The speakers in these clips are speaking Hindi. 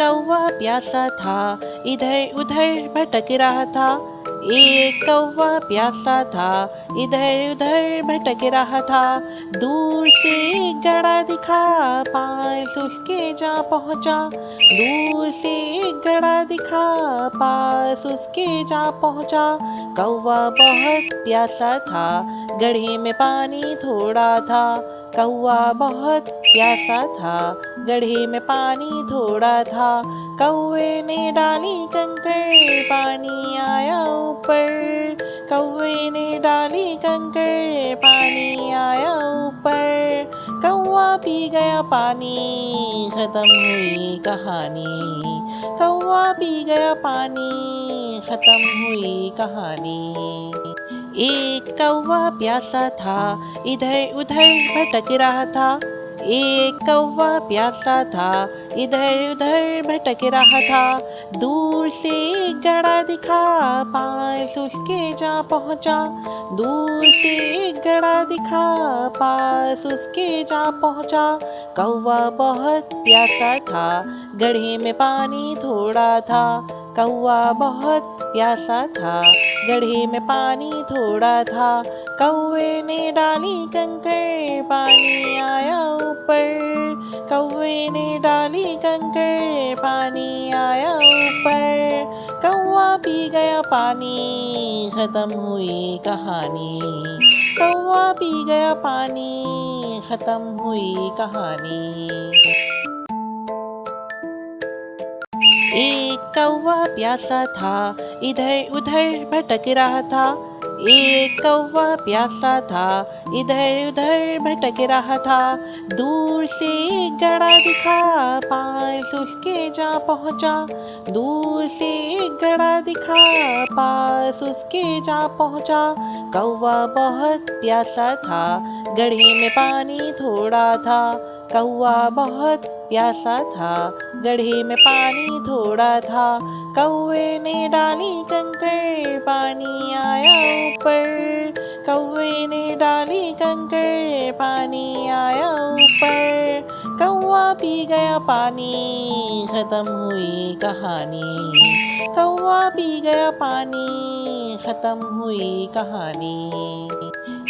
कौवा प्यासा था, इधर उधर भटक रहा था। एक कौवा प्यासा था, इधर उधर भटक रहा था। दूर से एक घड़ा दिखा, पास उसके जा पहुँचा। दूर से एक घड़ा दिखा, पास उसके जा पहुँचा। कौवा बहुत प्यासा था, घड़े में पानी थोड़ा था। कौवा बहुत प्यासा था, घड़े में पानी थोड़ा था। कौवे ने डाली कंकड़, पानी आया ऊपर। कौवे ने डाली कंकड़, पानी आया ऊपर। कौवा पी गया पानी, खत्म हुई कहानी। कौवा पी गया पानी, खत्म हुई कहानी। एक कौवा प्यासा था, इधर उधर भटक रहा था। एक कौवा प्यासा था, इधर उधर भटक रहा था। दूर से एक घड़ा दिखा, पास उसके जा पहुँचा। दूर से एक घड़ा दिखा, पास उसके जा पहुँचा। कौवा बहुत प्यासा था, घड़े में पानी थोड़ा था। कौवा बहुत प्यासा था, घड़े में पानी थोड़ा था। कौवे ने डाली कंकड़, पानी आया ऊपर। कौवे ने डाली कंकड़, पानी आया ऊपर। कौवा पी गया पानी, खत्म हुई कहानी। कौवा पी गया पानी, खत्म हुई कहानी। एक कौवा प्यासा था, इधर उधर भटक रहा था। एक कौवा प्यासा था, इधर उधर भटक रहा था। दूर से एक घड़ा दिखा, पास उसके जा पहुँचा। दूर से एक घड़ा दिखा, पास उसके जा पहुँचा। कौवा बहुत प्यासा था, घड़े में पानी थोड़ा था। कौवा बहुत प्यासा था, घड़े में पानी थोड़ा था। कौवे ने डाली कंकड़, पानी आया ऊपर। कौवे ने डाली कंकड़, पानी आया ऊपर। कौवा पी गया पानी, खत्म हुई कहानी। कौवा पी गया पानी, खत्म हुई कहानी।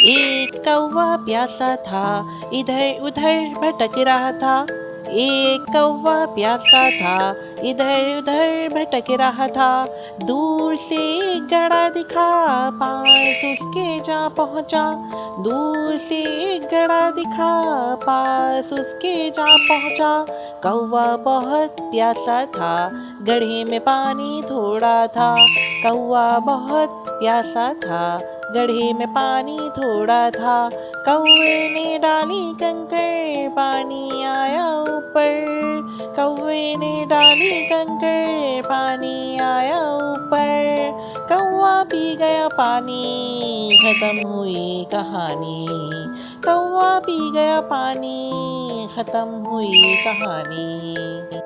एक कौवा प्यासा था, इधर उधर भटक रहा था। एक कौवा प्यासा था, इधर उधर भटक रहा था। दूर से एक घड़ा दिखा, पास उसके जा पहुँचा। दूर से एक घड़ा दिखा, पास उसके जा पहुँचा। कौवा बहुत प्यासा था, घड़े में पानी थोड़ा था। कौवा बहुत प्यासा था, घड़े में पानी थोड़ा था। कौवे ने डाली कंकड़, पानी आया ऊपर। कौवे ने डाली कंकड़, पानी आया ऊपर। कौवा पी गया पानी, खत्म हुई कहानी। कौवा पी गया पानी, खत्म हुई कहानी।